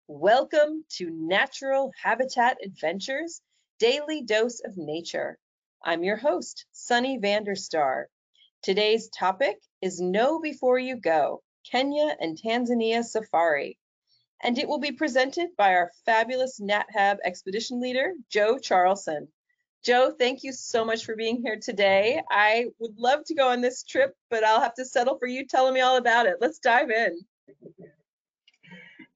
Welcome to Natural Habitat Adventures, Daily Dose of Nature. I'm your host, Sunny Vanderstar. Today's topic is Know Before You Go, Kenya and Tanzania Safari. And it will be presented by our fabulous NatHab expedition leader, Joe Charlson. Joe, thank you so much for being here today. I would love to go on this trip, but I'll have to settle for you telling me all about it. Let's dive in.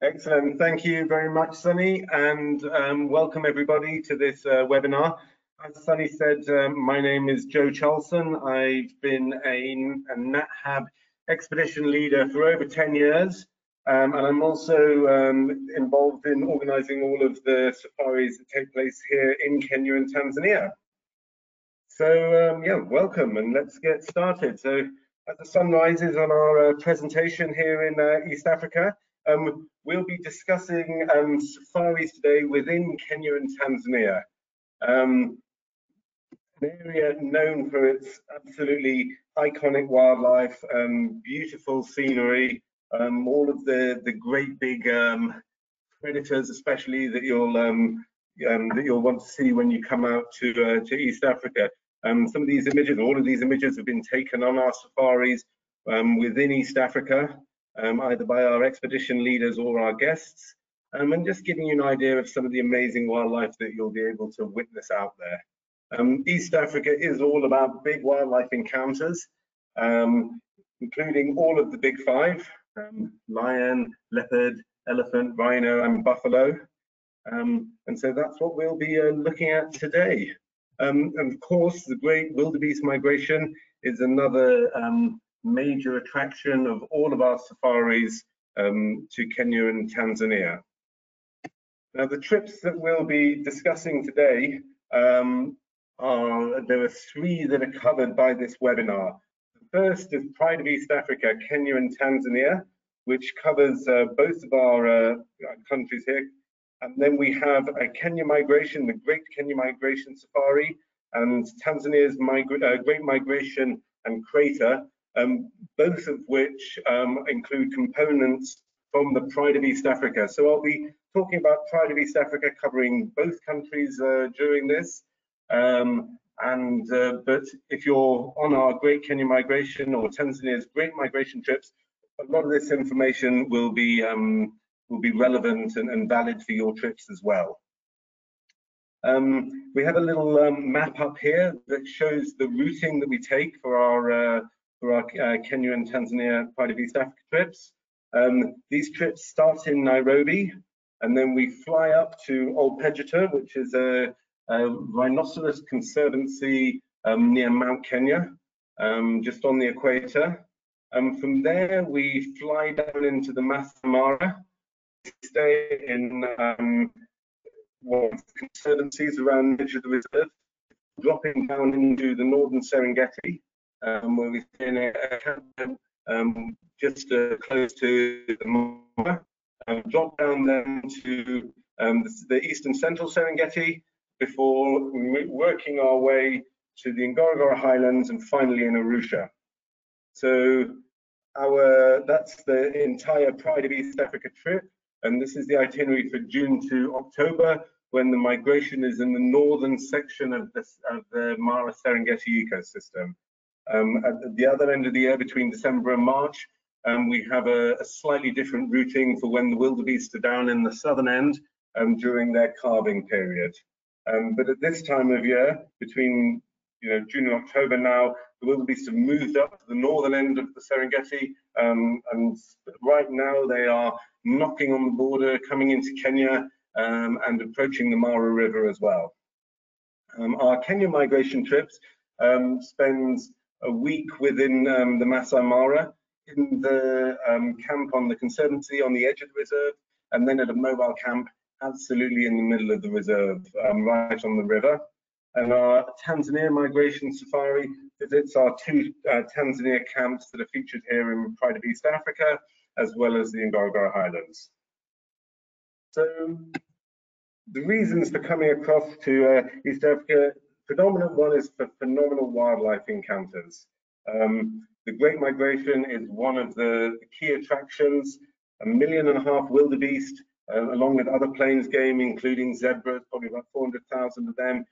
Excellent. Thank you very much, Sunny, and welcome everybody to this webinar. As Sunny said, my name is Joe Charlson. I've been a NatHab expedition leader for over 10 years, and I'm also involved in organising all of the safaris that take place here in Kenya and Tanzania. So yeah, welcome, and let's get started. So as the sun rises on our presentation here in East Africa, we'll be discussing safaris today within Kenya and Tanzania, an area known for its absolutely iconic wildlife, beautiful scenery, all of the great big predators, especially that you'll want to see when you come out to East Africa. Some of these images, all of these images, have been taken on our safaris within East Africa, either by our expedition leaders or our guests, and just giving you an idea of some of the amazing wildlife that you'll be able to witness out there. East Africa is all about big wildlife encounters, including all of the big five: lion, leopard, elephant, rhino, and buffalo. And so that's what we'll be looking at today. And of course, the great wildebeest migration is another major attraction of all of our safaris to Kenya and Tanzania. Now, the trips that we'll be discussing today, there are three that are covered by this webinar. The first is Pride of East Africa, Kenya and Tanzania, which covers both of our countries here. And then we have a Kenya migration, the Great Kenya Migration Safari, and Tanzania's Great Migration and Crater, both of which include components from the Pride of East Africa. So I'll be talking about Pride of East Africa, covering both countries during this. But if you're on our Great Kenya Migration or Tanzania's Great Migration trips, a lot of this information will be relevant and valid for your trips as well. We have a little map up here that shows the routing that we take for our Kenya and Tanzania Pride of East Africa trips. These trips start in Nairobi, and then we fly up to Old Pejeta, which is a rhinoceros conservancy near Mount Kenya, just on the equator. From there, we fly down into the Maasai Mara, stay in one of the conservancies around the edge of the reserve, dropping down into the northern Serengeti, where we stay in a camp just close to the Mara, drop down then to the eastern central Serengeti before working our way to the Ngorongoro Highlands and finally in Arusha. So that's the entire Pride of East Africa trip, and this is the itinerary for June to October, when the migration is in the northern section of the Mara Serengeti ecosystem. At the other end of the year, between December and March, we have a slightly different routing for when the wildebeest are down in the southern end during their calving period. But at this time of year, between June and October now, the wildebeest have moved up to the northern end of the Serengeti, and right now they are knocking on the border, coming into Kenya, and approaching the Mara River as well. Our Kenya migration trips spends a week within the Maasai Mara, in the camp on the Conservancy on the edge of the reserve, and then at a mobile camp absolutely in the middle of the reserve, right on the river. And our Tanzania migration safari visits our two Tanzania camps that are featured here in Pride of East Africa, as well as the Ngorongoro Highlands. So the reasons for coming across to East Africa, predominant one is for phenomenal wildlife encounters. The Great Migration is one of the key attractions. 1.5 million wildebeest along with other plains game, including zebras, probably about 400,000 of them,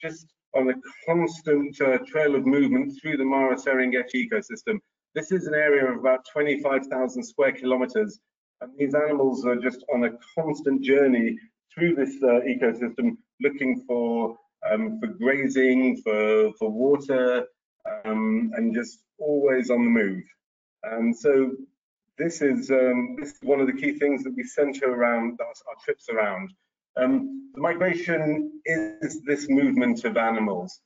just on a constant trail of movement through the Mara Serengeti ecosystem. This is an area of about 25,000 square kilometers, and these animals are just on a constant journey through this ecosystem, looking for grazing, for water, and just always on the move. And so this is one of the key things that we center around our trips around. The migration is this movement of animals.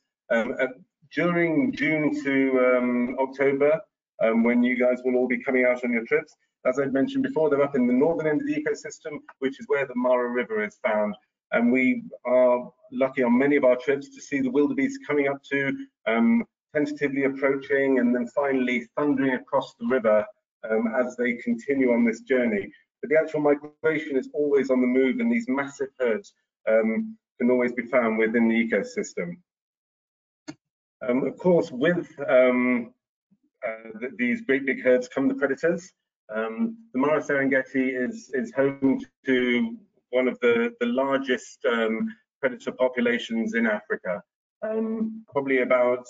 During June to October, when you guys will all be coming out on your trips, as I've mentioned before, they're up in the northern end of the ecosystem, which is where the Mara River is found. And we are lucky on many of our trips to see the wildebeest coming up to, tentatively approaching, and then finally thundering across the river as they continue on this journey. But the actual migration is always on the move, and these massive herds can always be found within the ecosystem. Of course, with these great big herds come the predators. The Mara Serengeti is home to one of the largest predator populations in Africa. Probably about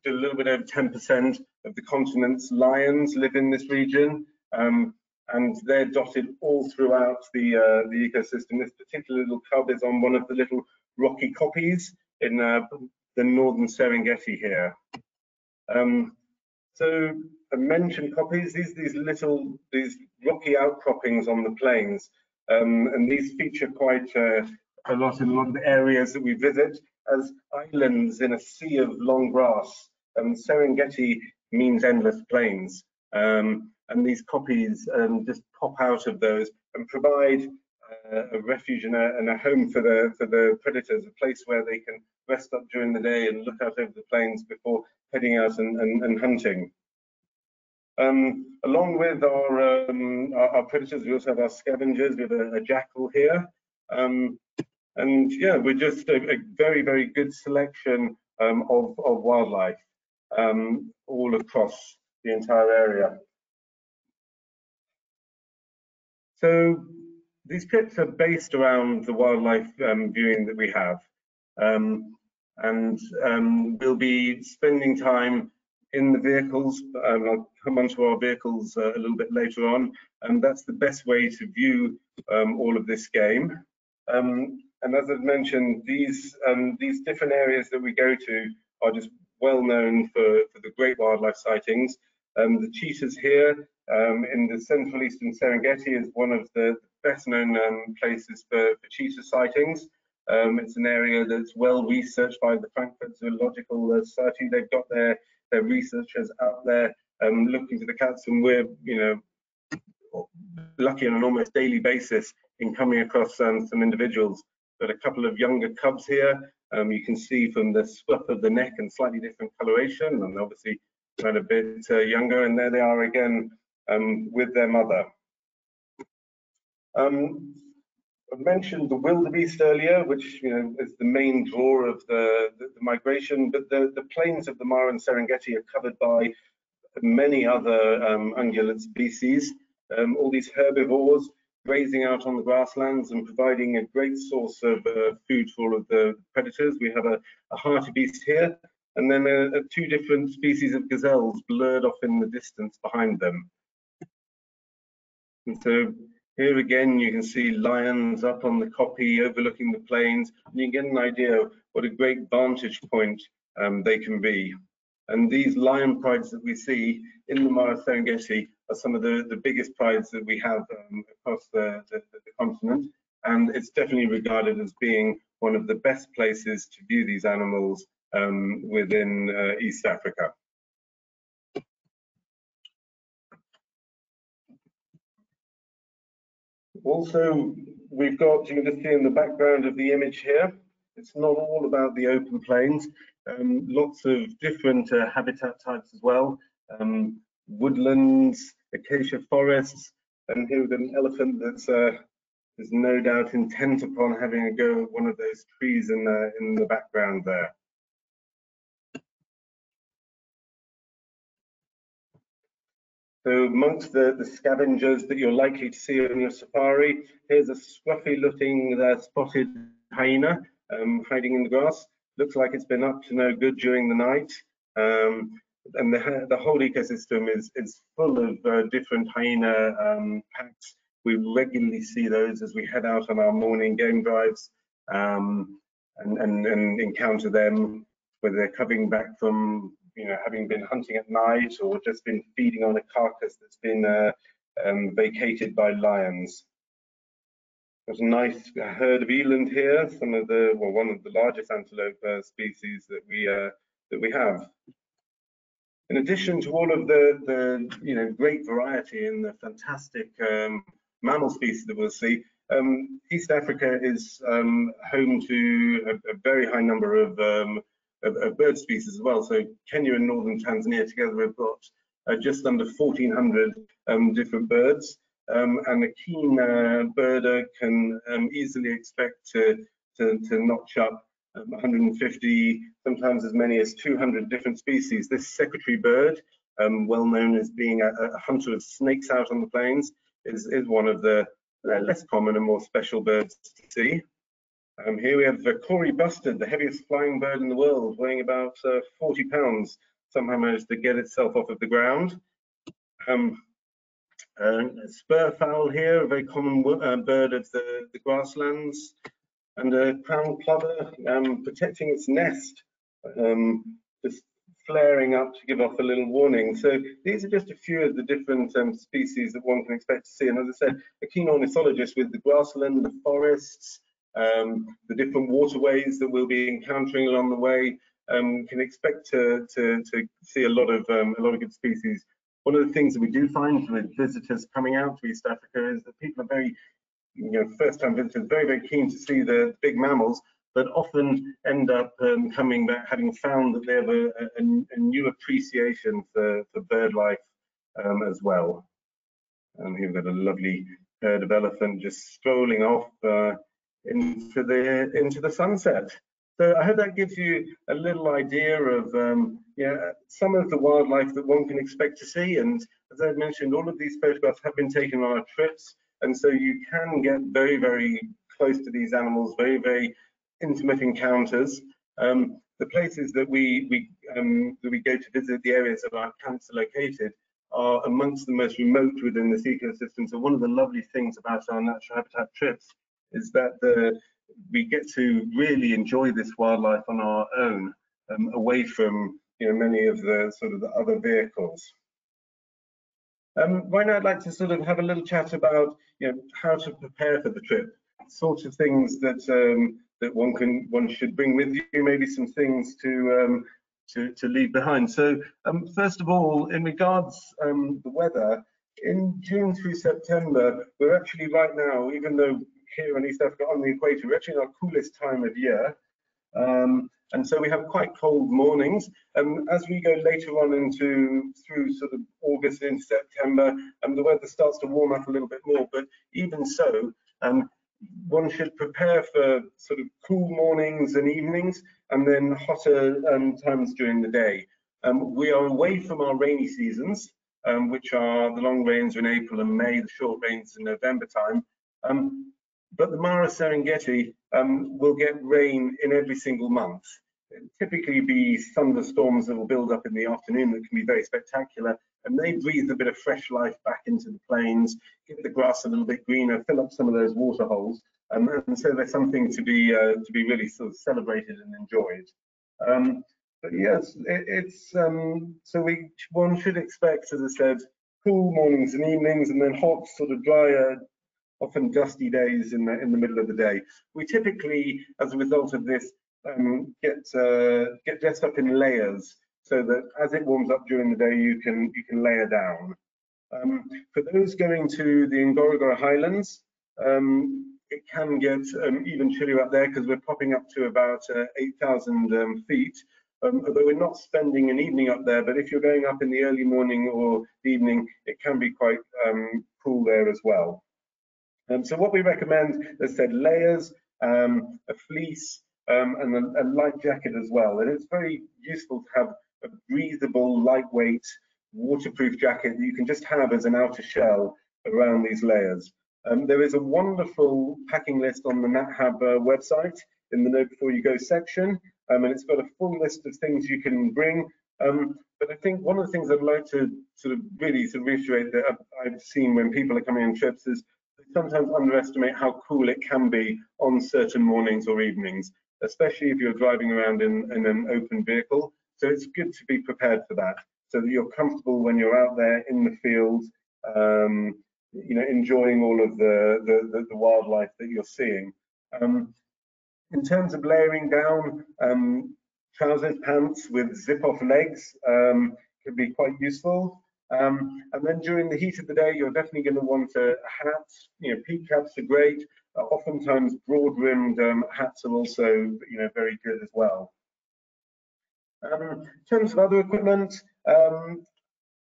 a little bit over 10% of the continent's lions live in this region, and they're dotted all throughout the ecosystem. This particular little cub is on one of the little rocky kopjes in the northern Serengeti here. So I mentioned kopjes, these rocky outcroppings on the plains, and these feature quite a lot in a lot of the areas that we visit as islands in a sea of long grass. Serengeti means endless plains, and these kopjes just pop out of those and provide a refuge and a home for the predators, a place where they can rest up during the day and look out over the plains before heading out and hunting. Along with our predators, we also have our scavengers. We have a jackal here. And yeah, we're just a very, very good selection of wildlife all across the entire area. So these trips are based around the wildlife viewing that we have. And we'll be spending time in the vehicles. I'll come onto our vehicles a little bit later on, and that's the best way to view all of this game. And as I've mentioned, these different areas that we go to are just well known for the great wildlife sightings. The cheetahs here in the central eastern Serengeti is one of the best known places for cheetah sightings. It's an area that's well researched by the Frankfurt Zoological Society. They've got their researchers out there looking for the cats, and we're lucky on an almost daily basis in coming across some individuals. Got a couple of younger cubs here. You can see from the sweep of the neck and slightly different coloration, and obviously quite a bit younger. And there they are again with their mother. I mentioned the wildebeest earlier, which is the main draw of the migration, but the plains of the Mara and Serengeti are covered by many other ungulate species. All these herbivores grazing out on the grasslands and providing a great source of food for all of the predators. We have a hartebeest here, and then two different species of gazelles blurred off in the distance behind them. And so here again, you can see lions up on the kopje overlooking the plains, and you get an idea of what a great vantage point they can be. And these lion prides that we see in the Mara Serengeti are some of the biggest prides that we have across the continent. And it's definitely regarded as being one of the best places to view these animals within East Africa. Also, we've got, you can just see in the background of the image here, it's not all about the open plains. Lots of different habitat types as well. Woodlands, acacia forests, and here we've got an elephant that's is no doubt intent upon having a go at one of those trees in the background there. So amongst the scavengers that you're likely to see on your safari, here's a scruffy-looking spotted hyena hiding in the grass. Looks like it's been up to no good during the night. And the whole ecosystem is full of different hyena packs. We regularly see those as we head out on our morning game drives and encounter them, whether they're coming back from having been hunting at night or just been feeding on a carcass that's been vacated by lions. There's a nice herd of eland here, one of the largest antelope species that we have. In addition to all of the great variety and the fantastic mammal species that we'll see, East Africa is home to a very high number of bird species as well. So Kenya and northern Tanzania together have got just under 1,400 different birds, and a keen birder can easily expect to notch up 150, sometimes as many as 200 different species. This secretary bird, well known as being a hunter of snakes out on the plains, is one of the less common and more special birds to see. Here we have the Kori bustard, the heaviest flying bird in the world, weighing about 40 pounds. Somehow managed to get itself off of the ground. A spur fowl here, a very common bird of the grasslands, and a crown plover protecting its nest, just flaring up to give off a little warning. So these are just a few of the different species that one can expect to see. And as I said, a keen ornithologist with the grassland, the forests, the different waterways that we'll be encountering along the way can expect to see a lot of good species. One of the things that we do find with visitors coming out to East Africa is that people are very, first-time visitors, very, very keen to see the big mammals, but often end up coming back having found that they have a new appreciation for bird life as well. Here we've got a lovely herd of elephant just strolling off into the sunset. So I hope that gives you a little idea of some of the wildlife that one can expect to see. And as I mentioned, all of these photographs have been taken on our trips, and so you can get very, very close to these animals, very, very intimate encounters. The places that we go to visit, the areas that our camps are located, are amongst the most remote within this ecosystem. So one of the lovely things about our natural habitat trips is that we get to really enjoy this wildlife on our own, away from many of the sort of the other vehicles. Right now, I'd like to sort of have a little chat about how to prepare for the trip, sorts of things that that one should bring with you, maybe some things to leave behind. So first of all, in regards the weather, in June through September, we're actually right now, even though here in East Africa on the equator, we're actually in our coolest time of year. And so we have quite cold mornings. As we go later on through sort of August into September, the weather starts to warm up a little bit more. But even so, one should prepare for sort of cool mornings and evenings, and then hotter times during the day. We are away from our rainy seasons, which are the long rains in April and May, the short rains in November time. But the Mara Serengeti will get rain in every single month. It'll typically be thunderstorms that will build up in the afternoon that can be very spectacular, and they breathe a bit of fresh life back into the plains, get the grass a little bit greener, fill up some of those water holes, and so there's something to be really sort of celebrated and enjoyed. But yes, so one should expect, as I said, cool mornings and evenings, and then hot, sort of drier, often dusty days in the middle of the day. We typically, as a result of this, get dressed up in layers, so that as it warms up during the day, you can layer down. For those going to the Ngorongoro Highlands, it can get even chillier up there because we're popping up to about 8,000 feet. Although we're not spending an evening up there, but if you're going up in the early morning or the evening, it can be quite cool there as well. So what we recommend, as I said, layers, a fleece, and a light jacket as well. And it's very useful to have a breathable, lightweight waterproof jacket that you can just have as an outer shell around these layers. There is a wonderful packing list on the NatHab website in the Know Before You Go section, and it's got a full list of things you can bring. But I think one of the things I'd like to really reiterate that I've seen when people are coming on trips is they sometimes underestimate how cool it can be on certain mornings or evenings, especially if you're driving around in an open vehicle. So it's good to be prepared for that, so that you're comfortable when you're out there in the field, you know, enjoying all of the wildlife that you're seeing. In terms of layering down, trousers, pants with zip-off legs could be quite useful. And then during the heat of the day, you're definitely going to want a hat. You know, peak caps are great. Oftentimes, broad-rimmed hats are also, you know, very good as well. In terms of other equipment,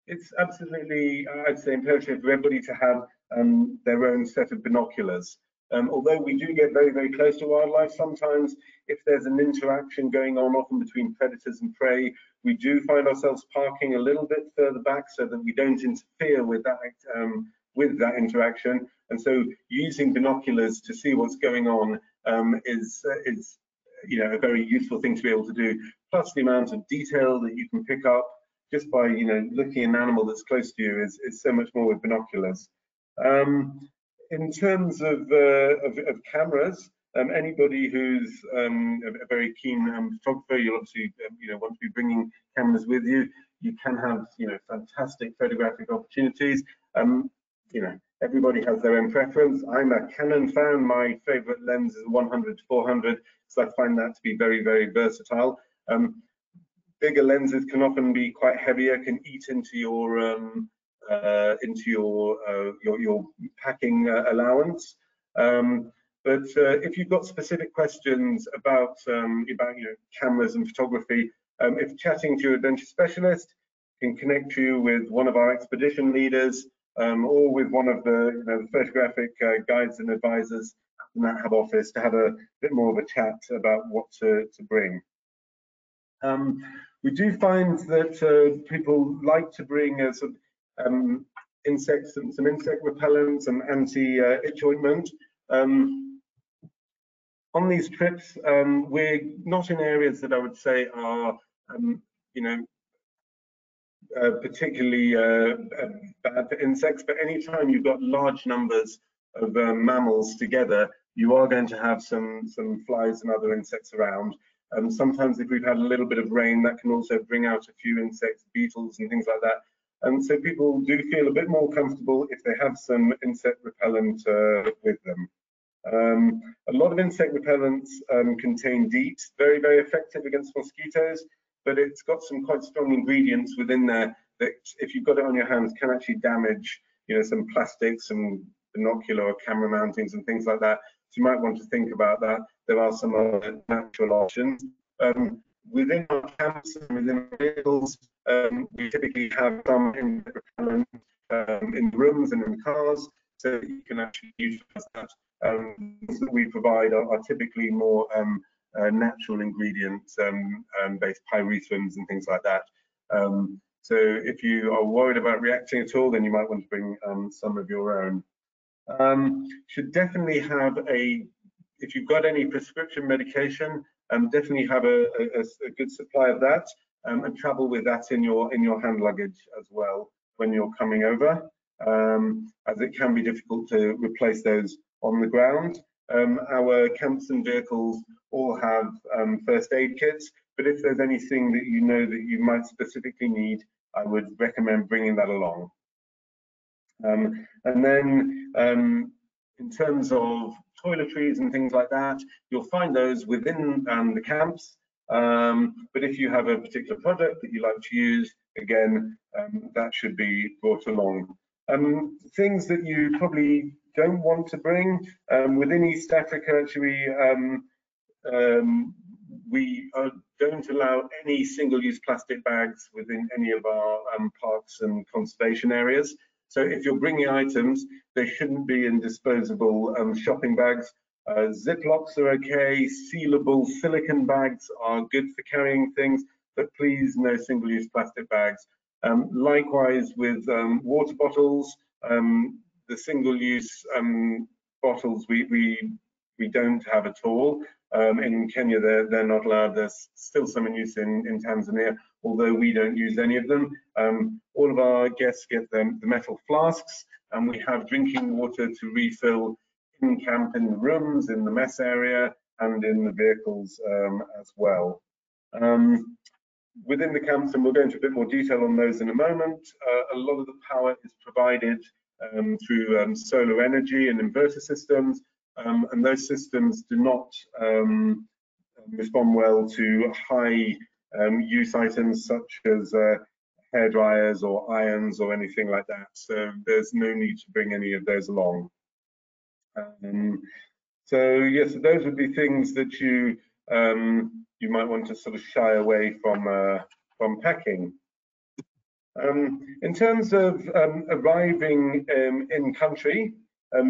it's absolutely, I'd say, imperative for everybody to have their own set of binoculars. Although we do get very, very close to wildlife, sometimes if there's an interaction going on, often between predators and prey, we do find ourselves parking a little bit further back so that we don't interfere with that interaction. And so using binoculars to see what's going on is you know, a very useful thing to be able to do. Plus the amount of detail that you can pick up just by, you know, looking at an animal that's close to you is so much more with binoculars. In terms of cameras, anybody who's a very keen photographer, you'll obviously you know, want to be bringing cameras with you. You can have, you know, fantastic photographic opportunities. You know, everybody has their own preference. I'm a Canon fan. My favorite lens is 100 to 400, so I find that to be very, very versatile. Bigger lenses can often be quite heavier, can eat into your packing allowance. But if you've got specific questions about you know, cameras and photography, if chatting to your adventure specialist, can connect you with one of our expedition leaders or with one of the, you know, the photographic guides and advisors in that NatHab office to have a bit more of a chat about what to bring. We do find that people like to bring some insects and some insect repellent, some anti-itch ointment. On these trips, we're not in areas that I would say are, you know, particularly bad for insects, but anytime you've got large numbers of mammals together, you are going to have some flies and other insects around. Sometimes if we've had a little bit of rain, that can also bring out a few insects, beetles and things like that. And so people do feel a bit more comfortable if they have some insect repellent with them. A lot of insect repellents contain DEET, very, very effective against mosquitoes, but it's got some quite strong ingredients within there that, if you've got it on your hands, can actually damage, you know, some plastics, some binocular or camera mountings and things like that. So you might want to think about that. There are some other natural options. Within our camps and within our vehicles, we typically have some insect repellent in the rooms and in the cars, so that you can actually utilize that. That we provide are typically more natural ingredients based pyrethrum and things like that. So if you are worried about reacting at all, then you might want to bring some of your own. Should definitely have if you've got any prescription medication, definitely have a good supply of that, and travel with that in your hand luggage as well when you're coming over, as it can be difficult to replace those on the ground. Our camps and vehicles all have first aid kits, but if there's anything that you know that you might specifically need, I would recommend bringing that along. And then in terms of toiletries and things like that, you'll find those within the camps. But if you have a particular product that you like to use, again, that should be brought along. Things that you probably don't want to bring within East Africa, actually, we don't allow any single-use plastic bags within any of our parks and conservation areas. So if you're bringing items, they shouldn't be in disposable shopping bags. Ziplocs are okay. Sealable silicone bags are good for carrying things, but please no single-use plastic bags. Likewise with water bottles, the single-use bottles we don't have at all. In Kenya, they're not allowed. There's still some in use in Tanzania, although we don't use any of them. All of our guests get the metal flasks, and we have drinking water to refill in camp, in the rooms, in the mess area, and in the vehicles as well. Within the camps, and we'll go into a bit more detail on those in a moment, a lot of the power is provided through solar energy and inverter systems, and those systems do not respond well to high use items such as hair dryers or irons or anything like that. So there's no need to bring any of those along. So yes, those would be things that you might want to sort of shy away from packing. In terms of arriving in country,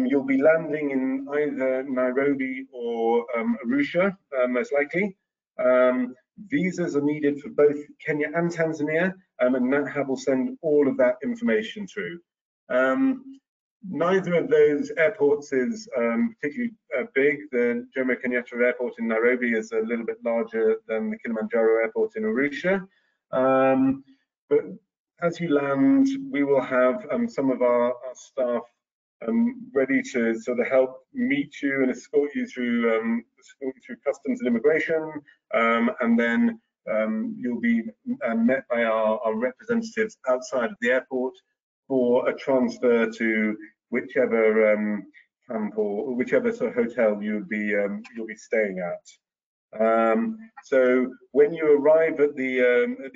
you'll be landing in either Nairobi or Arusha, most likely. Visas are needed for both Kenya and Tanzania, and NatHab will send all of that information through. Neither of those airports is particularly big. The Jomo Kenyatta Airport in Nairobi is a little bit larger than the Kilimanjaro Airport in Arusha. But as you land, we will have some of our staff ready to sort of help meet you and escort you through customs and immigration, and then you'll be met by our representatives outside of the airport for a transfer to whichever camp or whichever sort of hotel you'll be staying at. So when you arrive at the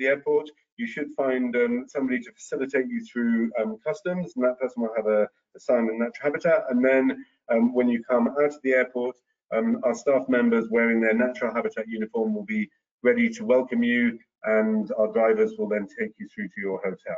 airport, you should find somebody to facilitate you through customs, and that person will have a assignment natural habitat. And then when you come out of the airport, our staff members wearing their natural habitat uniform will be ready to welcome you, and our drivers will then take you through to your hotel.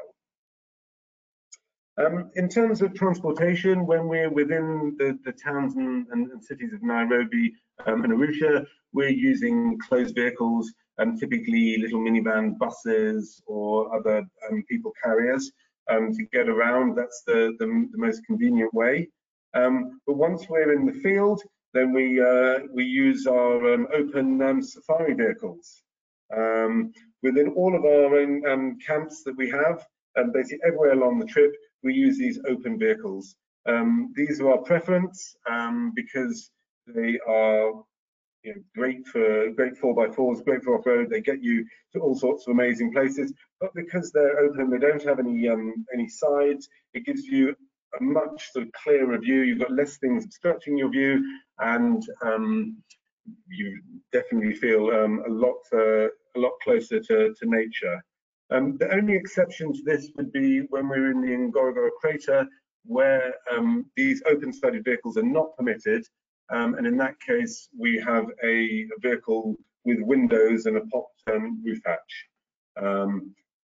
In terms of transportation, when we're within the towns and cities of Nairobi and Arusha, we're using closed vehicles, typically little minivan buses or other people carriers to get around. That's the most convenient way. But once we're in the field, then we use our open safari vehicles. Within all of our own camps that we have, and basically everywhere along the trip, we use these open vehicles. These are our preference because they are great 4x4s, great for off-road. They get you to all sorts of amazing places. But because they're open, they don't have any sides. It gives you a much sort of clearer view. You've got less things obstructing your view, and you definitely feel a lot closer to nature. The only exception to this would be when we're in the Ngorongoro Crater, where these open-sided vehicles are not permitted, and in that case we have a vehicle with windows and a popped roof hatch.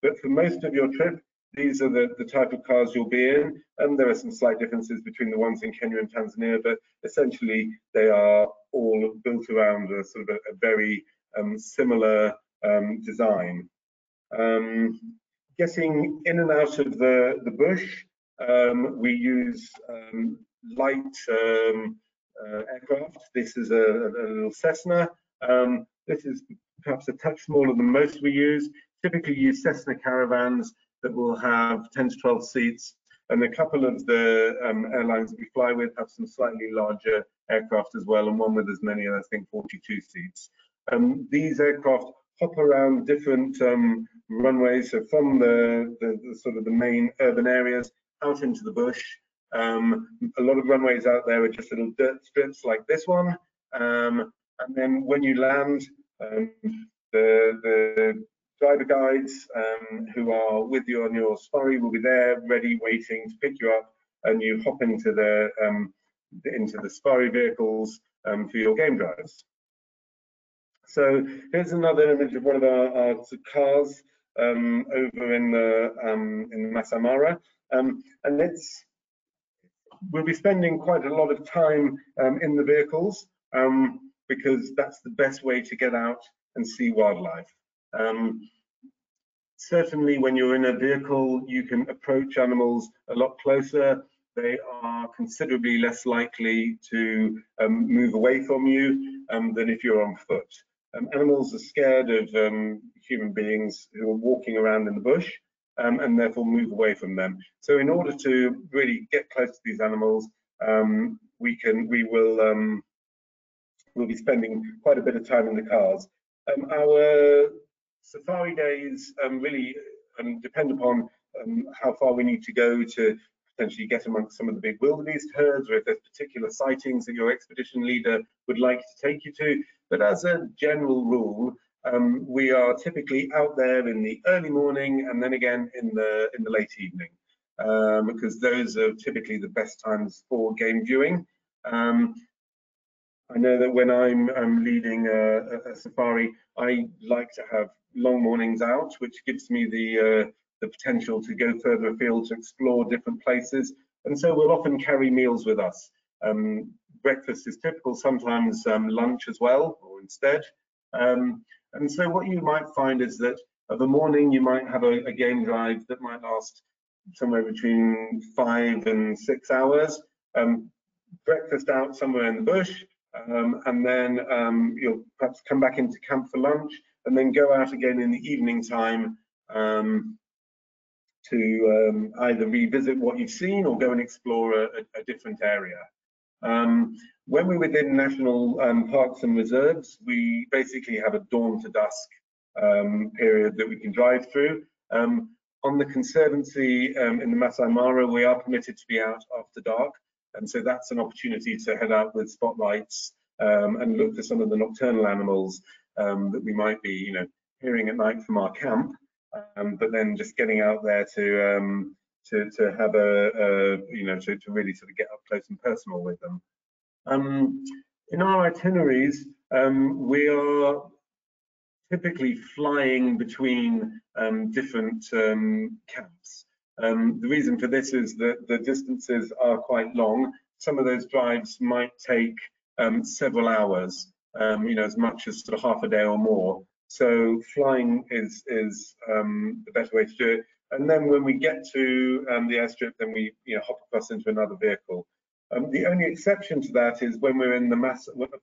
But for most of your trip, these are the type of cars you'll be in, and there are some slight differences between the ones in Kenya and Tanzania, but essentially they are all built around a sort of a very similar design. Getting in and out of the bush, we use light aircraft. This is a little Cessna. This is perhaps a touch smaller than most we use. Typically use Cessna caravans that will have 10 to 12 seats, and a couple of the airlines that we fly with have some slightly larger aircraft as well, and one with as many as I think 42 seats. These aircraft hop around different runways, so from the sort of the main urban areas out into the bush. A lot of runways out there are just little dirt strips like this one, and then when you land, the driver guides who are with you on your safari will be there ready, waiting to pick you up, and you hop into the safari vehicles for your game drives. So here's another image of one of our cars over in the Masai Mara, and we'll be spending quite a lot of time in the vehicles because that's the best way to get out and see wildlife. Certainly when you're in a vehicle, you can approach animals a lot closer. They are considerably less likely to move away from you than if you're on foot. Animals are scared of human beings who are walking around in the bush and therefore move away from them. So in order to really get close to these animals, we'll be spending quite a bit of time in the cars. Our safari days really depend upon how far we need to go to potentially get amongst some of the big wildebeest herds, or if there's particular sightings that your expedition leader would like to take you to. But as a general rule, we are typically out there in the early morning and then again in the late evening, because those are typically the best times for game viewing. I know that when I'm leading a safari, I like to have long mornings out, which gives me the potential to go further afield to explore different places. And so we'll often carry meals with us. Breakfast is typical, sometimes lunch as well, or instead. And so what you might find is that of a morning, you might have a game drive that might last somewhere between 5 and 6 hours. Breakfast out somewhere in the bush, and then you'll perhaps come back into camp for lunch, and then go out again in the evening time to either revisit what you've seen or go and explore a different area. When we're within national parks and reserves, we basically have a dawn to dusk period that we can drive through. On the Conservancy in the Maasai Mara, we are permitted to be out after dark, and so that's an opportunity to head out with spotlights and look for some of the nocturnal animals that we might be, hearing at night from our camp, but then just getting out there to have to really sort of get up close and personal with them. In our itineraries, we are typically flying between different camps. The reason for this is that the distances are quite long. Some of those drives might take several hours, as much as sort of half a day or more. So flying is the better way to do it. And then when we get to the airstrip, then we hop across into another vehicle. The only exception to that is when we're in for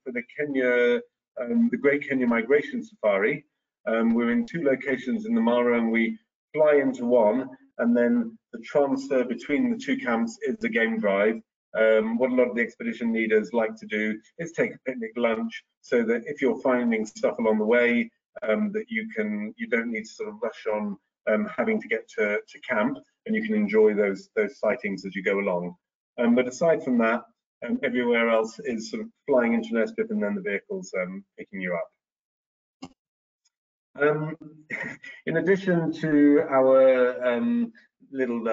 the Kenya, the Great Kenya Migration Safari. We're in 2 locations in the Mara, and we fly into one, and then the transfer between the 2 camps is the game drive. What a lot of the expedition leaders like to do is take a picnic lunch, so that if you're finding stuff along the way, that you don't need to sort of rush on having to get to camp, and you can enjoy those sightings as you go along. But aside from that, everywhere else is sort of flying into an airstrip and then the vehicles picking you up. In addition to our little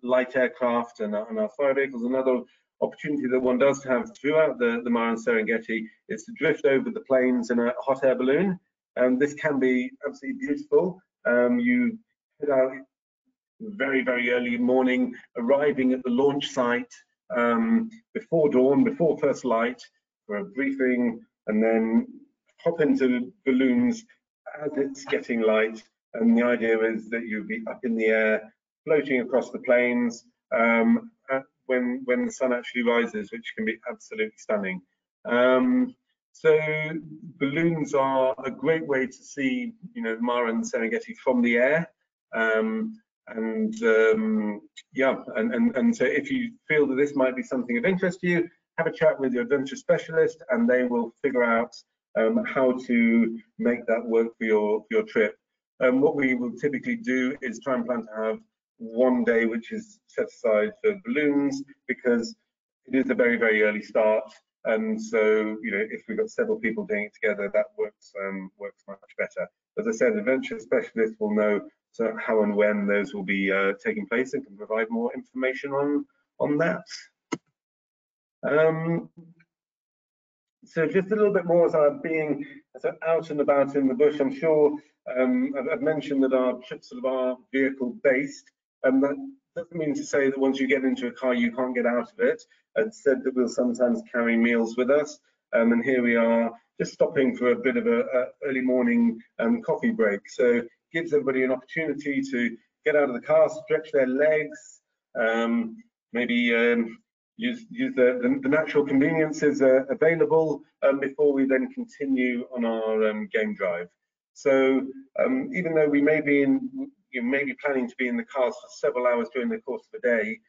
light aircraft and our fire vehicles, another opportunity that one does have throughout the Mara and Serengeti is to drift over the plains in a hot air balloon. This can be absolutely beautiful. You head out very, very early morning, arriving at the launch site before dawn, before first light, for a briefing, and then hop into balloons as it's getting light. And the idea is that you'll be up in the air, floating across the plains when the sun actually rises, which can be absolutely stunning. So balloons are a great way to see, Mara and Serengeti from the air. And so if you feel that this might be something of interest to you, have a chat with your adventure specialist, and they will figure out how to make that work for your trip. What we will typically do is try and plan to have one day which is set aside for balloons, because it is a very, very early start, and so if we've got several people doing it together, that works much better. As I said, adventure specialists will know how and when those will be taking place, and can provide more information on that. So just a little bit more as I'm being out and about in the bush. I'm sure I've mentioned that our trips sort of are vehicle based, and that doesn't mean to say that once you get into a car you can't get out of it. It's said that we'll sometimes carry meals with us, and here we are just stopping for a bit of a early morning coffee break. So gives everybody an opportunity to get out of the car, stretch their legs, maybe use the natural conveniences available before we then continue on our game drive. So even though we may be planning to be in the cars for several hours during the course of the day,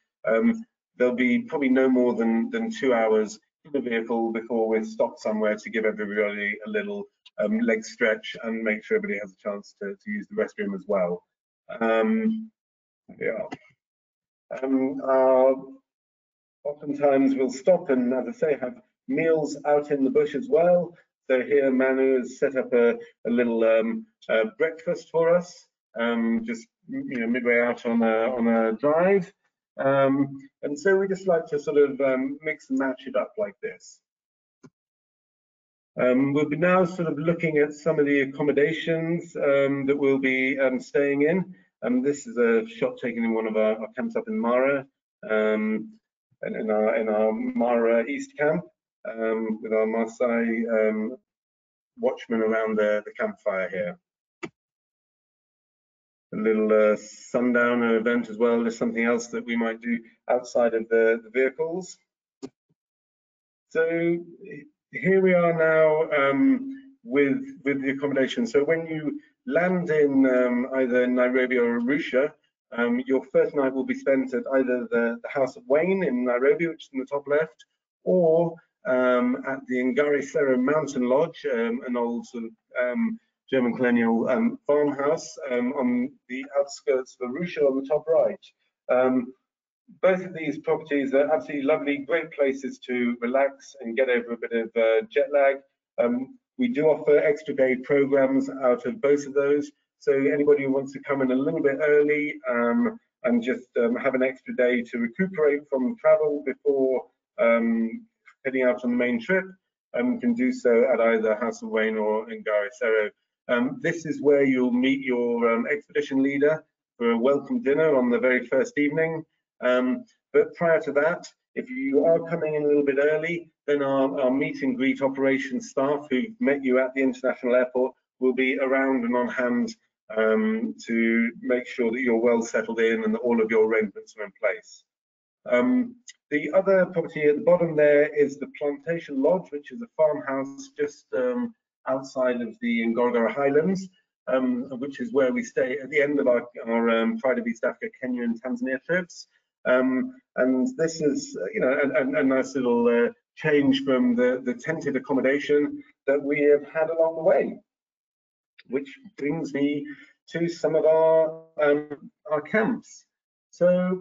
there'll be probably no more than 2 hours in the vehicle before we're stopped somewhere to give everybody a little leg stretch and make sure everybody has a chance to use the restroom as well. Oftentimes we'll stop and, as I say, have meals out in the bush as well. So here Manu has set up a little breakfast for us, just midway out on a drive. And so we just like to sort of mix and match it up like this. We'll be now sort of looking at some of the accommodations that we'll be staying in. This is a shot taken in one of our camps up in Mara, and in our Mara East camp, with our Maasai watchmen around the campfire here. A little sundowner event as well is something else that we might do outside of the vehicles. So here we are now with the accommodation. So when you land in either Nairobi or Arusha, your first night will be spent at either the House of Wayne in Nairobi, which is in the top left, or at the Ngorongoro Mountain Lodge, an old sort of German colonial farmhouse on the outskirts of Arusha on the top right. Both of these properties are absolutely lovely, great places to relax and get over a bit of jet lag. We do offer extra day programs out of both of those. So anybody who wants to come in a little bit early and just have an extra day to recuperate from travel before heading out on the main trip, can do so at either House of Wayne or Ngorongoro. This is where you'll meet your expedition leader for a welcome dinner on the very first evening. But prior to that, if you are coming in a little bit early, then our meet and greet operations staff who met you at the international airport will be around and on hand to make sure that you're well settled in and that all of your arrangements are in place. The other property at the bottom there is the Plantation Lodge, which is a farmhouse just outside of the Ngorongoro Highlands, which is where we stay at the end of our Pride of East Africa, Kenya and Tanzania trips. And this is, a nice little change from the tented accommodation that we have had along the way, which brings me to some of our camps. So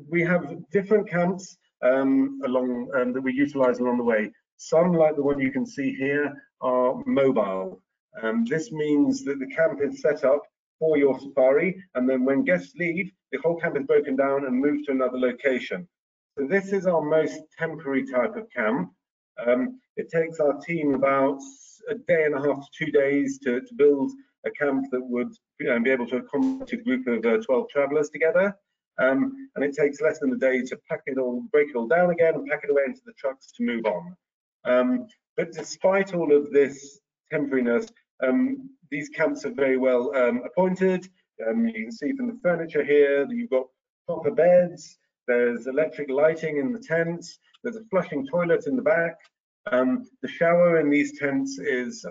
we have different camps that we utilize along the way. Some, like the one you can see here, are mobile. This means that the camp is set up for your safari, and then when guests leave, the whole camp is broken down and moved to another location. So this is our most temporary type of camp. It takes our team about a day and a half to 2 days to build a camp that would be able to accommodate a group of 12 travelers together. And it takes less than a day to pack it all, break it all down again and pack it away into the trucks to move on. But despite all of this temporariness, these camps are very well appointed. You can see from the furniture here that you've got proper beds, there's electric lighting in the tents, there's a flushing toilet in the back. The shower in these tents is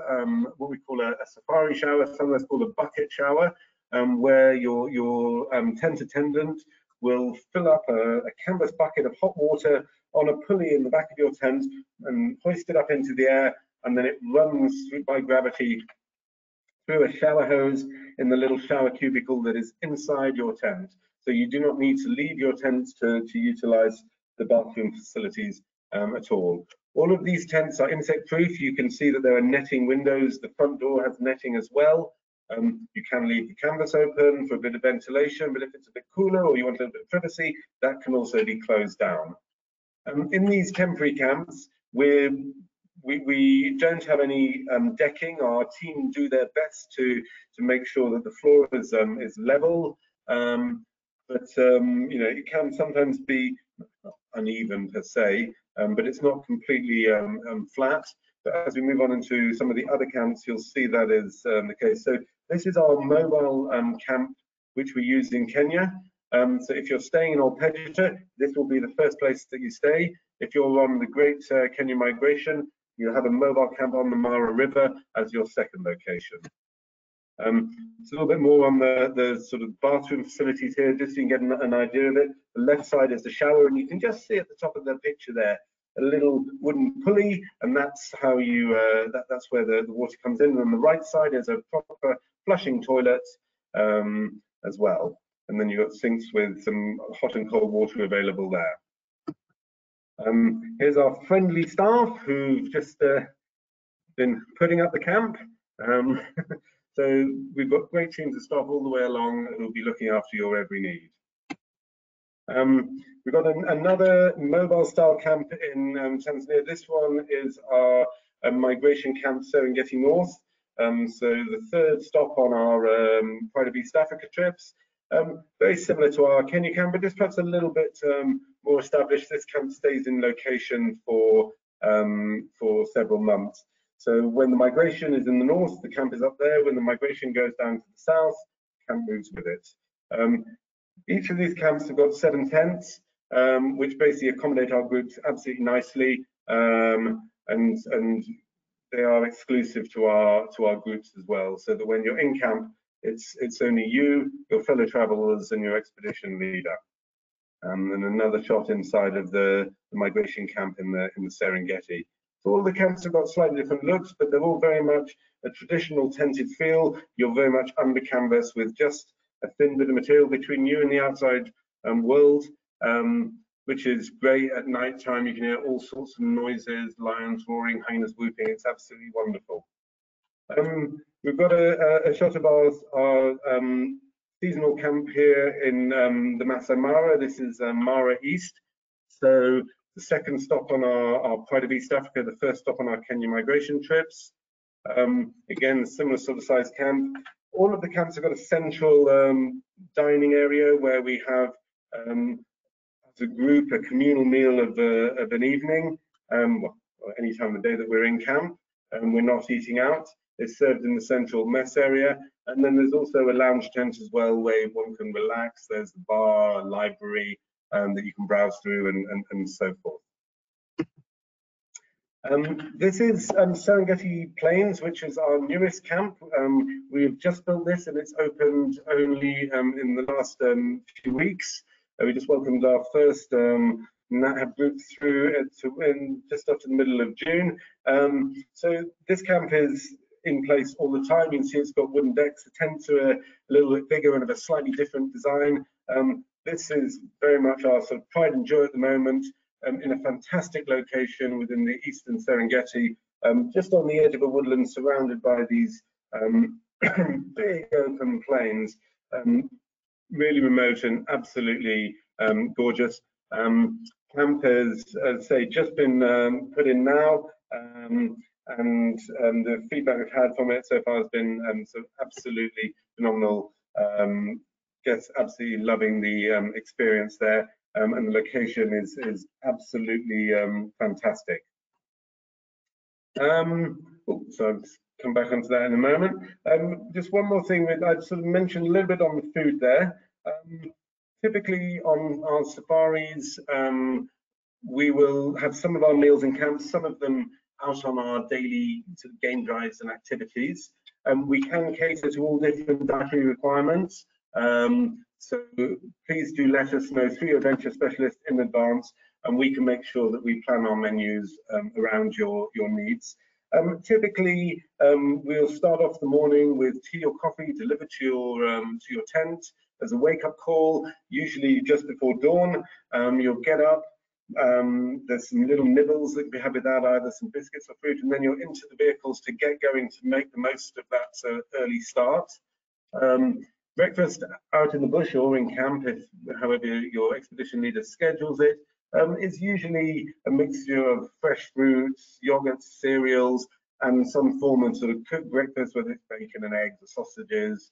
what we call a safari shower, sometimes called a bucket shower, where your tent attendant will fill up a canvas bucket of hot water on a pulley in the back of your tent and hoist it up into the air, and then it runs by gravity through a shower hose in the little shower cubicle that is inside your tent. So you do not need to leave your tent to utilize the bathroom facilities at all. All of these tents are insect proof. You can see that there are netting windows. The front door has netting as well. You can leave the canvas open for a bit of ventilation, but if it's a bit cooler or you want a little bit of privacy, that can also be closed down. In these temporary camps, we don't have any decking. Our team do their best to make sure that the floor is level, but it can sometimes be not uneven per se, but it's not completely flat. But as we move on into some of the other camps, you'll see that is the case. So This is our mobile camp, which we use in Kenya. So if you're staying in Old Pejeta, this will be the first place that you stay. If you're on the Great Kenya Migration, you'll have a mobile camp on the Mara River as your second location. It's a little bit more on the sort of bathroom facilities here, just so you can get an idea of it. The left side is the shower, and you can just see at the top of the picture there a little wooden pulley, and that's how you that's where the water comes in. And on the right side is a proper flushing toilet as well, and then you've got sinks with some hot and cold water available there. Here's our friendly staff who've just been putting up the camp. So we've got great teams of staff all the way along who'll be looking after your every need. We've got another mobile style camp in Tanzania. This one is our migration camp Serengeti North. So the third stop on our Pride of East Africa trips. Very similar to our Kenya camp, but just perhaps a little bit more established. This camp stays in location for several months. So when the migration is in the north, the camp is up there. When the migration goes down to the south, the camp moves with it. Each of these camps have got 7 tents, which basically accommodate our groups absolutely nicely, and they are exclusive to our groups as well. So that when you're in camp, it's only you, your fellow travelers, and your expedition leader. And another shot inside of the migration camp in the Serengeti. So all the camps have got slightly different looks, but they're all very much a traditional tented feel. You're very much under canvas with just a thin bit of material between you and the outside world, which is great at night time. You can hear all sorts of noises, lions roaring, hyenas whooping. It's absolutely wonderful. We've got a shot of our seasonal camp here in the Maasai Mara. This is Mara East. So the second stop on our Pride of East Africa, the first stop on our Kenya migration trips. Again, similar sort of size camp. All of the camps have got a central dining area where we have, as a group, a communal meal of an evening, well, any time of the day that we're in camp, and we're not eating out. It's served in the central mess area, and then there's also a lounge tent as well where one can relax. There's the bar, a library that you can browse through, and so forth. This is Serengeti Plains, which is our newest camp. We've just built this, and it's opened only in the last few weeks. We just welcomed our first NatHab group through just after the middle of June. So this camp is in place all the time. You can see it's got wooden decks. The tents are a little bit bigger and of a slightly different design. This is very much our sort of pride and joy at the moment, in a fantastic location within the eastern Serengeti, just on the edge of a woodland surrounded by these big open plains, really remote and absolutely gorgeous. Camp has, as I say, just been put in now, and the feedback we've had from it so far has been sort of absolutely phenomenal. Just absolutely loving the experience there, and the location is absolutely fantastic. So I'll come back onto that in a moment. Just one more thing, I'd sort of mentioned a little bit on the food there. Typically on our safaris, we will have some of our meals in camp, some of them out on our daily sort of game drives and activities. We can cater to all different dietary requirements. So please do let us know through your adventure specialist in advance, and we can make sure that we plan our menus around your needs. Typically, we'll start off the morning with tea or coffee delivered to your tent as a wake-up call, usually just before dawn. You'll get up. There's some little nibbles that you have with that, either some biscuits or fruit, and then you're into the vehicles to get going to make the most of that early start. Breakfast out in the bush or in camp, if however your expedition leader schedules it, is usually a mixture of fresh fruits, yogurts, cereals, and some form of sort of cooked breakfast, whether it's bacon and eggs or sausages,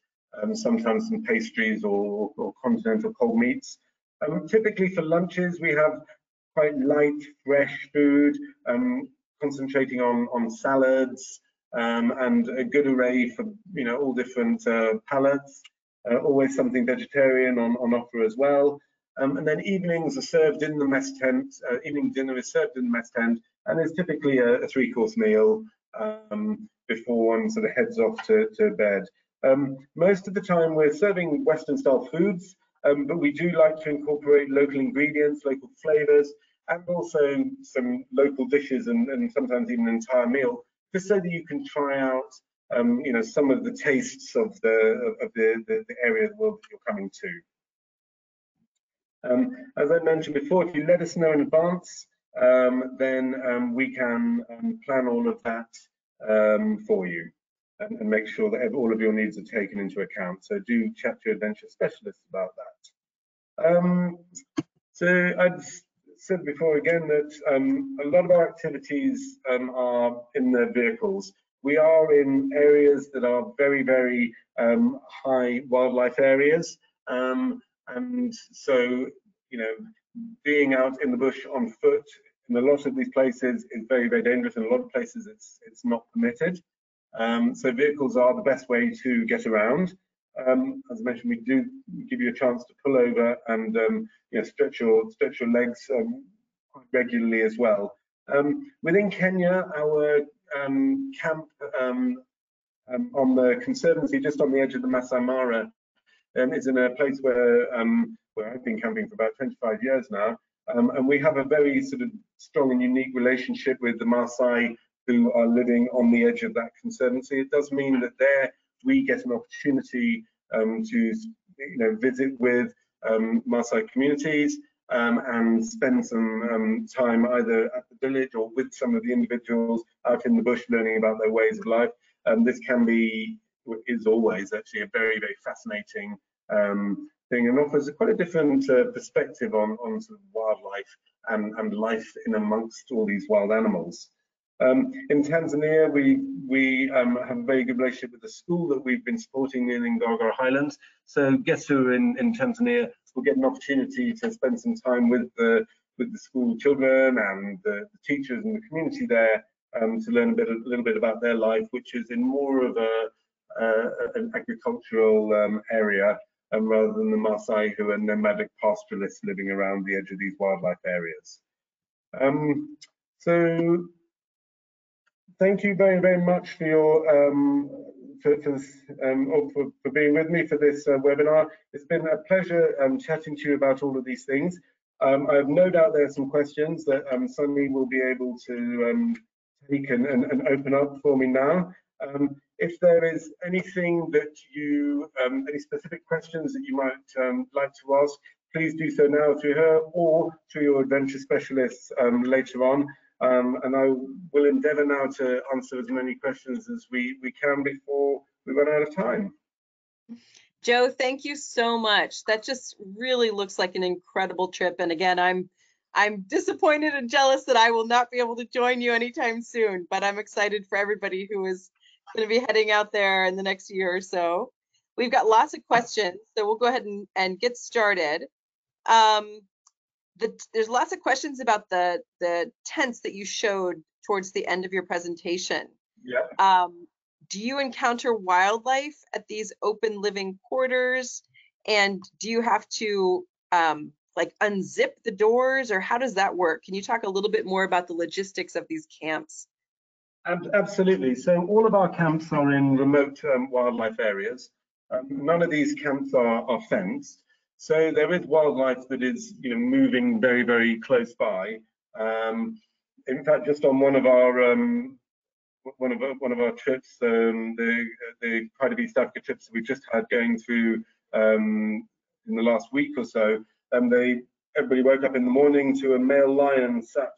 sometimes some pastries or continental cold meats. Typically for lunches, we have quite light, fresh food, concentrating on salads, and a good array for all different palates. Always something vegetarian on offer as well. And then evenings are served in the mess tent. Evening dinner is served in the mess tent, and is typically a three-course meal before one sort of heads off to bed. Most of the time we're serving Western-style foods, but we do like to incorporate local ingredients, local flavors, and also some local dishes, and sometimes even an entire meal, just so that you can try out some of the tastes of the area of the world that you're coming to. As I mentioned before, if you let us know in advance, then we can plan all of that for you, and make sure that all of your needs are taken into account. So do chat to your adventure specialists about that. So I'd said before again that a lot of our activities are in the vehicles. We are in areas that are very, very high wildlife areas, and so being out in the bush on foot in a lot of these places is very, very dangerous. In a lot of places it's not permitted. So vehicles are the best way to get around. As I mentioned, we do give you a chance to pull over and stretch your legs quite regularly as well. Within Kenya, our camp on the Conservancy, just on the edge of the Maasai Mara, is in a place where I've been camping for about 25 years now, and we have a very sort of strong and unique relationship with the Maasai who are living on the edge of that conservancy. It does mean that there we get an opportunity to visit with Maasai communities and spend some time either at the village or with some of the individuals out in the bush learning about their ways of life. This is always actually a very, very fascinating thing, and offers quite a different perspective on sort of wildlife and life in amongst all these wild animals. In Tanzania, we have a very good relationship with the school that we've been supporting in Ngorongoro Highlands. So guests who are in Tanzania will get an opportunity to spend some time with the school children and the teachers and the community there to learn a little bit about their life, which is in more of an agricultural area, rather than the Maasai, who are nomadic pastoralists living around the edge of these wildlife areas. So thank you very, very much for your for being with me for this webinar. It's been a pleasure chatting to you about all of these things. I have no doubt there are some questions that Sunny will be able to take and open up for me now. If there is anything that you, any specific questions that you might like to ask, please do so now through her or through your adventure specialists later on. And I will endeavour now to answer as many questions as we can before we run out of time. Joe, thank you so much. That just really looks like an incredible trip. And again, I'm disappointed and jealous that I will not be able to join you anytime soon, but I'm excited for everybody who is going to be heading out there in the next year or so. We've got lots of questions, so we'll go ahead and get started. There's lots of questions about the tents that you showed towards the end of your presentation. Yeah. Do you encounter wildlife at these open living quarters? And do you have to like unzip the doors, or how does that work? Can you talk a little bit more about the logistics of these camps? Absolutely. So all of our camps are in remote wildlife areas. None of these camps are fenced. So there is wildlife that is moving very, very close by. In fact, just on one of our trips, the Pride of East Africa trips that we've just had going through in the last week or so, everybody woke up in the morning to a male lion sat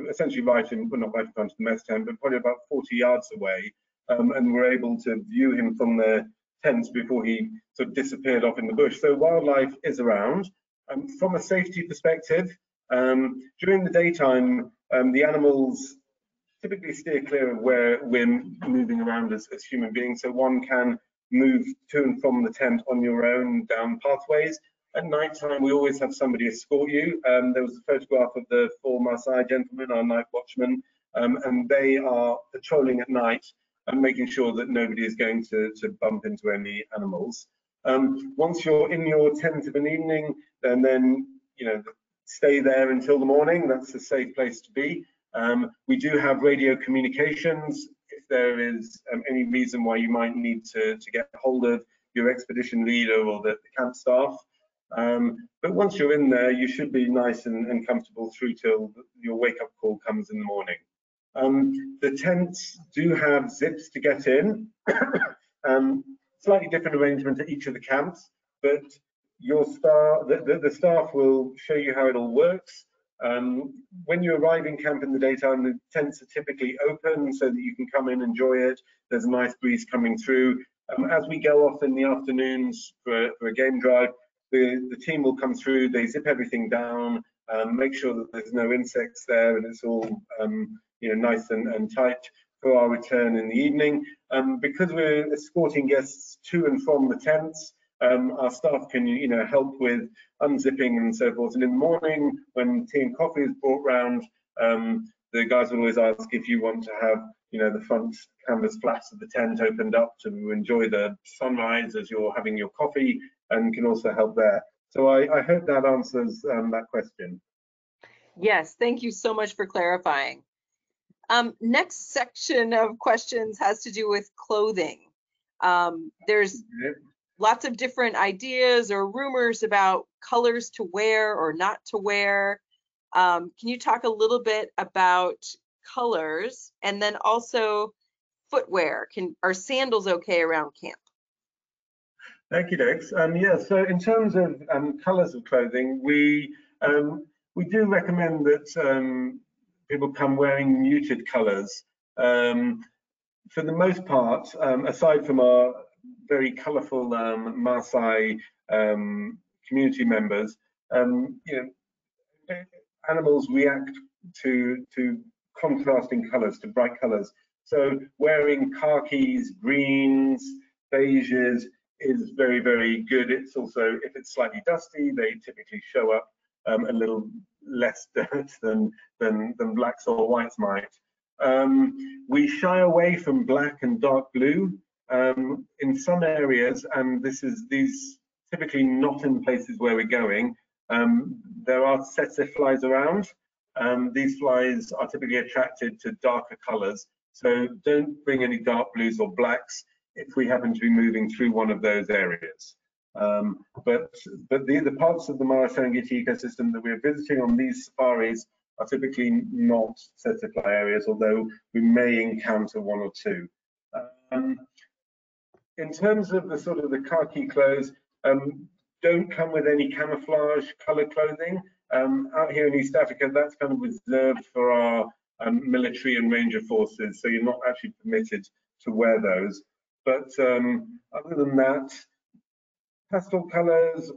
essentially right in, well, not right in front of the mess tent, but probably about 40 yards away, and we're able to view him from the tents before he sort of disappeared off in the bush. So wildlife is around. From a safety perspective, during the daytime, the animals typically steer clear of where we're moving around as human beings, so one can move to and from the tent on your own down pathways. At night time, we always have somebody escort you. There was a photograph of the 4 Maasai gentlemen, our night watchmen, and they are patrolling at night and making sure that nobody is going to bump into any animals. Once you're in your tent of an evening, then stay there until the morning. That's a safe place to be. We do have radio communications if there is any reason why you might need to get hold of your expedition leader or the camp staff. But once you're in there, you should be nice and comfortable through till your wake-up call comes in the morning. The tents do have zips to get in. Slightly different arrangement at each of the camps, but the staff will show you how it all works. When you arrive in camp in the daytime, the tents are typically open so that you can come in, enjoy it. There's a nice breeze coming through. As we go off in the afternoons for a game drive, the team will come through, they zip everything down, make sure that there's no insects there and it's all nice and tight for our return in the evening. Because we're escorting guests to and from the tents, our staff can help with unzipping and so forth. And in the morning, when tea and coffee is brought round, the guys will always ask if you want to have the front canvas flaps of the tent opened up to enjoy the sunrise as you're having your coffee, and can also help there. So I hope that answers that question. Yes, thank you so much for clarifying. Next section of questions has to do with clothing. There's lots of different ideas or rumors about colors to wear or not to wear. Can you talk a little bit about colors, and then also footwear? Are sandals okay around camp? Thank you, Dex. Yeah, so in terms of colors of clothing, we do recommend that people come wearing muted colors. For the most part, aside from our very colorful Maasai community members, animals react to contrasting colors, to bright colors. So wearing khakis, greens, beiges is very, very good. It's also, if it's slightly dusty, they typically show up a little less dirt than blacks or whites might. We shy away from black and dark blue in some areas, and these typically not in places where we're going. There are tsetse flies around. These flies are typically attracted to darker colors, so don't bring any dark blues or blacks if we happen to be moving through one of those areas. But the parts of the Mara Serengeti ecosystem that we're visiting on these safaris are typically not tsetse fly areas, although we may encounter one or two. In terms of the khaki clothes, don't come with any camouflage color clothing. Out here in East Africa, that's kind of reserved for our military and ranger forces, so you're not actually permitted to wear those. But other than that, pastel colors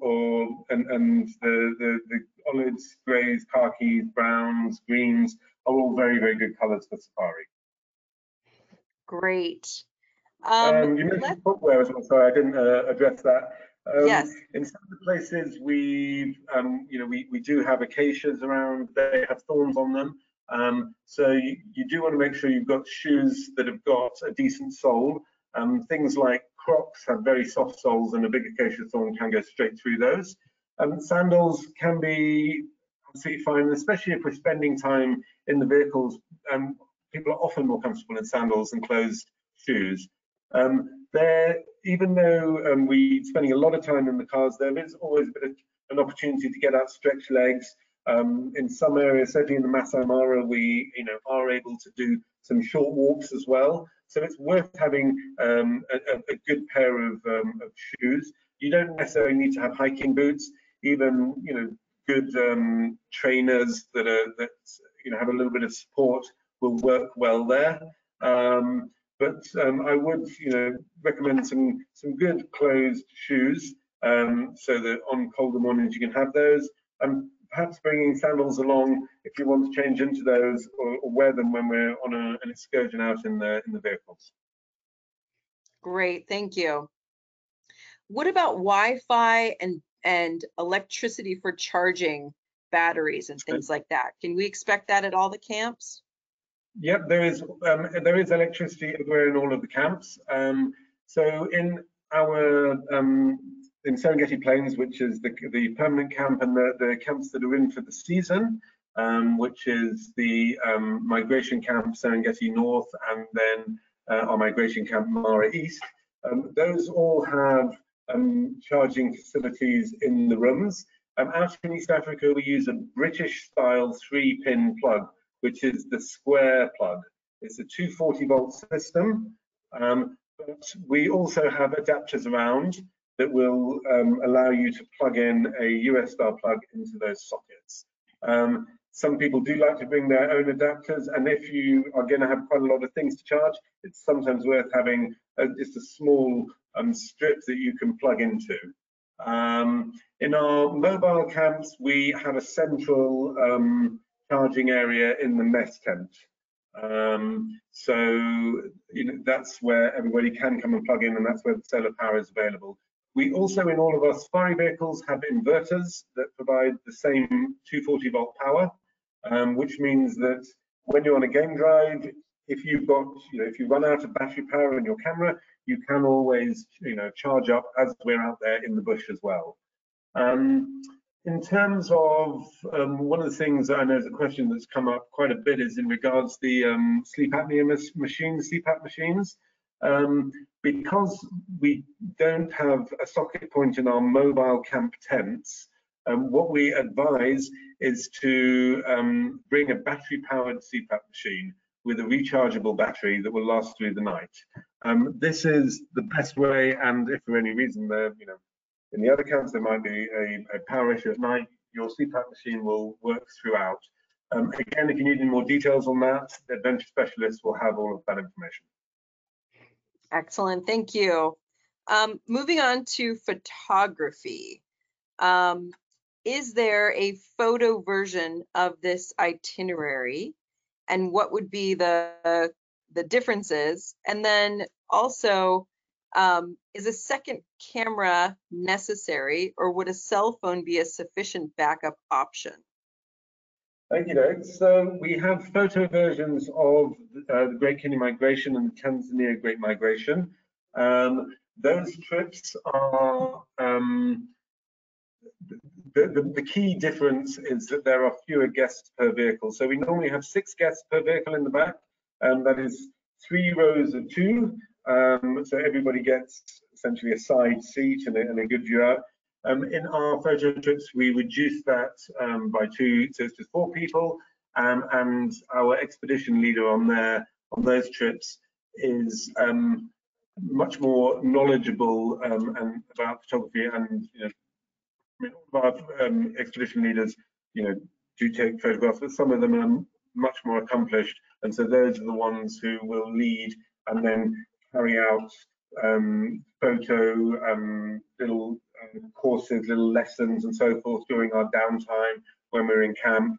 and the olives, greys, khakis, browns, greens are all very, very good colors for safari. Great. You mentioned footwear as well, sorry, I didn't address that. Yes. In some of the places we do have acacias around. They have thorns on them, so you do want to make sure you've got shoes that have got a decent sole. Things like Crocs have very soft soles, and a big acacia thorn can go straight through those. Sandals can be absolutely fine, especially if we're spending time in the vehicles. People are often more comfortable in sandals than closed shoes. Even though we're spending a lot of time in the cars, there is always a bit of an opportunity to get out stretched legs. In some areas, certainly in the Masai Mara, we are able to do some short walks as well. So it's worth having a good pair of shoes. You don't necessarily need to have hiking boots. Even good trainers that have a little bit of support will work well there. But I would recommend some good closed shoes, so that on colder mornings you can have those. And perhaps bringing sandals along if you want to change into those, or wear them when we're on an excursion out in the vehicles. Great, thank you. What about Wi-Fi and electricity for charging batteries and things like that? Can we expect that at all the camps? Yep, there is electricity everywhere in all of the camps. So in our in Serengeti Plains, which is the permanent camp, and the camps that are in for the season, which is the migration camp Serengeti North, and then our migration camp Mara East. Those all have charging facilities in the rooms. Out in East Africa, we use a British-style 3-pin plug, which is the square plug. It's a 240-volt system, but we also have adapters around that will allow you to plug in a US-style plug into those sockets. Some people do like to bring their own adapters, and if you are going to have quite a lot of things to charge, it's sometimes worth having just a small strip that you can plug into. In our mobile camps, we have a central charging area in the mess tent. So that's where everybody can come and plug in, and that's where the solar power is available. We also, in all of our safari vehicles, have inverters that provide the same 240-volt power, which means that when you're on a game drive, if you've got, if you run out of battery power in your camera, you can always, charge up as we're out there in the bush as well. In terms of one of the things that I know is a question that's come up quite a bit is in regards to the sleep apnea machines, CPAP machines. Because we don't have a socket point in our mobile camp tents, what we advise is to bring a battery-powered CPAP machine with a rechargeable battery that will last through the night. This is the best way, and if for any reason in the other camps there might be a power issue at night, your CPAP machine will work throughout. Again, if you need any more details on that, the adventure specialists will have all of that information. Excellent, thank you. Moving on to photography. Is there a photo version of this itinerary, and what would be the differences? And then also, is a second camera necessary, or would a cell phone be a sufficient backup option? Thank you, so we have photo versions of the Great Kenya Migration and the Tanzania Great Migration. Those trips are, the key difference is that there are fewer guests per vehicle. So we normally have 6 guests per vehicle in the back, and that is 3 rows of 2. So everybody gets essentially a side seat and a good view out. In our photo trips, we reduce that by 2, so it's just 4 people, and our expedition leader on those trips is much more knowledgeable and about photography, and all of our expedition leaders, do take photographs, but some of them are much more accomplished, and so those are the ones who will lead and then carry out photo little courses, little lessons and so forth during our downtime when we're in camp,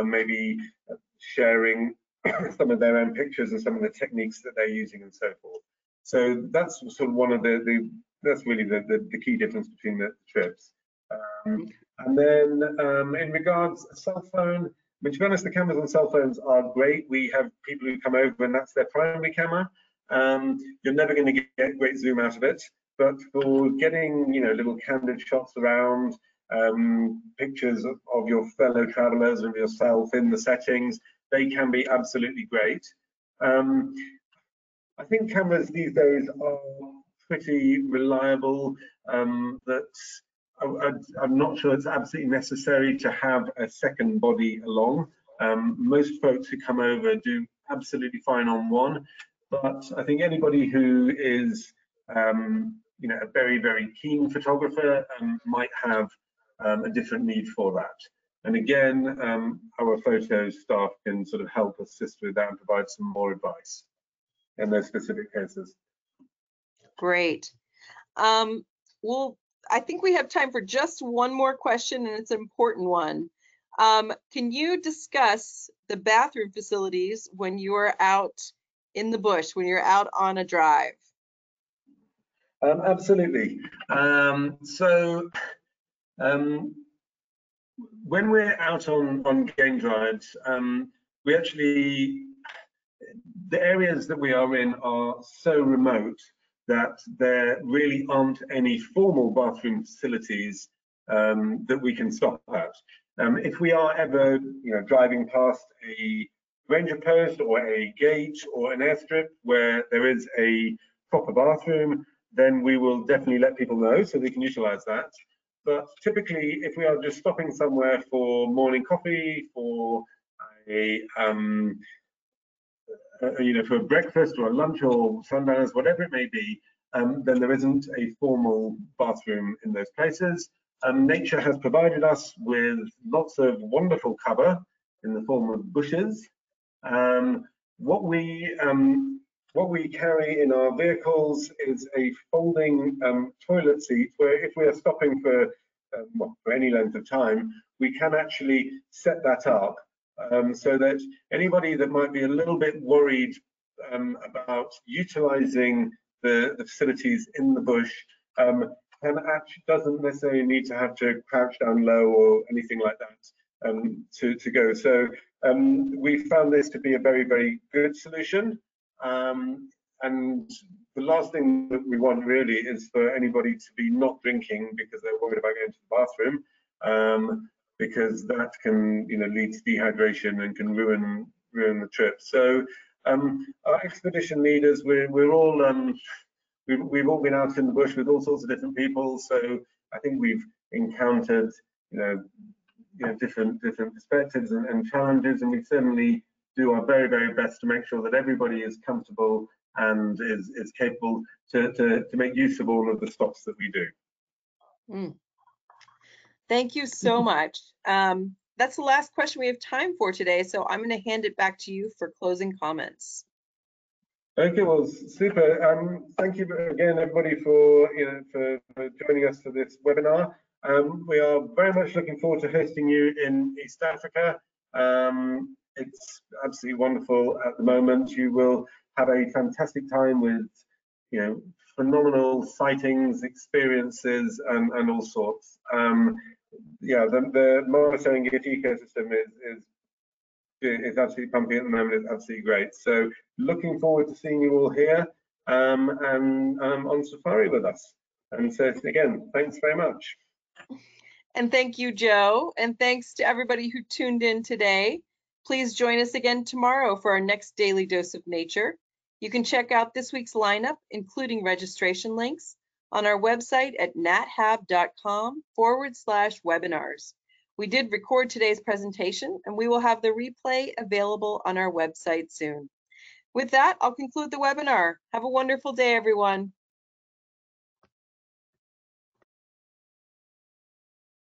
maybe sharing some of their own pictures and some of the techniques that they're using and so forth. So that's sort of one of that's really the key difference between the trips. And then in regards to cell phone, to be honest, the cameras on cell phones are great. We have people who come over and that's their primary camera. You're never going to get great zoom out of it, but for getting little candid shots around, pictures of your fellow travelers and yourself in the settings, they can be absolutely great. I think cameras these days are pretty reliable. That I'm not sure it's absolutely necessary to have a second body along. Most folks who come over do absolutely fine on one, but I think anybody who is a very, very keen photographer might have a different need for that. And again, our photo staff can sort of help assist with that and provide some more advice in those specific cases. Great. Well, I think we have time for just one more question, and it's an important one. Can you discuss the bathroom facilities when you're out in the bush, when you're out on a drive? Absolutely. When we're out on game drives, we actually the areas that we are in are so remote that there really aren't any formal bathroom facilities that we can stop at. If we are ever, driving past a ranger post or a gate or an airstrip where there is a proper bathroom, then we will definitely let people know so they can utilize that. But typically, if we are just stopping somewhere for morning coffee, for a for a breakfast or a lunch or sundowners, whatever it may be, then there isn't a formal bathroom in those places. Nature has provided us with lots of wonderful cover in the form of bushes. What we carry in our vehicles is a folding toilet seat, where if we are stopping for any length of time, we can actually set that up so that anybody that might be a little bit worried about utilizing the facilities in the bush doesn't necessarily need to have to crouch down low or anything like that to go. So we found this to be a very, very good solution. And the last thing that we want really is for anybody to be not drinking because they're worried about going to the bathroom, because that can lead to dehydration and can ruin the trip. So our expedition leaders, we're all we've all been out in the bush with all sorts of different people, so I think we've encountered different perspectives and challenges, and we certainly do our very, very best to make sure that everybody is comfortable and is capable to make use of all of the stops that we do. Thank you so much. That's the last question we have time for today, so I'm going to hand it back to you for closing comments. Okay, well, super. Thank you again, everybody, for joining us for this webinar. We are very much looking forward to hosting you in East Africa. It's absolutely wonderful at the moment. You will have a fantastic time with, phenomenal sightings, experiences, and all sorts. Yeah, the Maasai Serengeti ecosystem is absolutely pumping at the moment. It's absolutely great. So looking forward to seeing you all here and on safari with us. And so again, thanks very much. And thank you, Joe. And thanks to everybody who tuned in today. Please join us again tomorrow for our next Daily Dose of Nature. You can check out this week's lineup, including registration links, on our website at nathab.com/webinars. We did record today's presentation, and we will have the replay available on our website soon. With that, I'll conclude the webinar. Have a wonderful day, everyone.